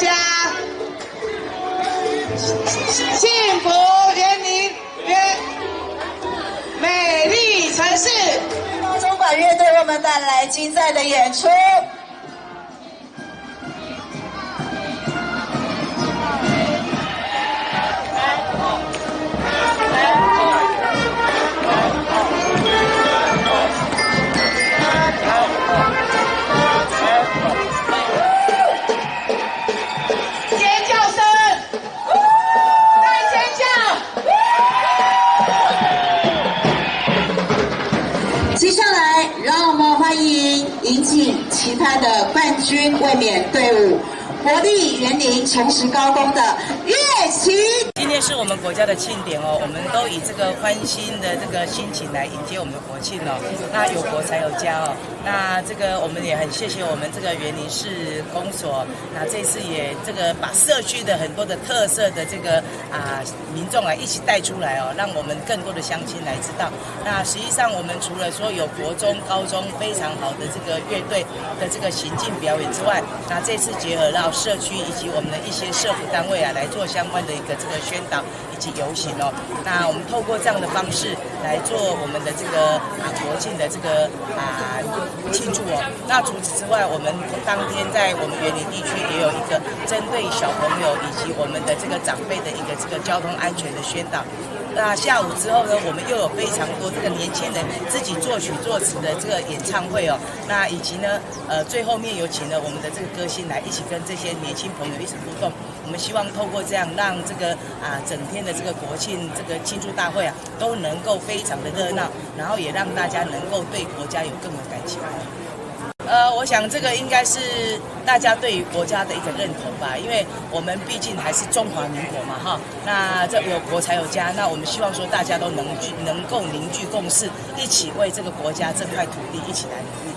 家，幸福园林美丽城市。中管乐队为我们带来精彩的演出。接下来，让我们欢迎引进其他的冠军卫冕队伍——国立园林崇实高工的乐旗。今天是我们国家的庆典哦，我们都以这个欢欣的这个心情来迎接我们的国庆哦。那有国才有家哦，那这个我们也很谢谢我们这个园林市公所，那这次也这个把社区的很多的特色的这个民众一起带出来哦，让我们更多的乡亲来知道。那实际上我们除了说有国中、高中非常好的这个乐队的这个行进表演之外，那这次结合到社区以及我们的一些社福单位来做相关的一个这个宣导以及游行哦。那我们透过这样的方式来做我们的这个国庆的这个庆祝哦。那除此之外，我们当天在我们园林地区也有一个针对小朋友以及我们的这个长辈的一个这个交通安全的宣导。那下午之后呢，我们又有非常多这个年轻人自己作曲作词的这个演唱会哦。那以及呢，最后面有请了我们的这个歌星来一起跟这些年轻朋友一起互动。我们希望透过这样，让这个整天的这个国庆这个庆祝大会都能够非常的热闹，然后也让大家能够对国家有更有感情。我想这个应该是大家对于国家的一个认同吧，因为我们毕竟还是中华民国嘛，哈。那这有国才有家，那我们希望说大家都能够凝聚共识，一起为这个国家这块土地一起来努力。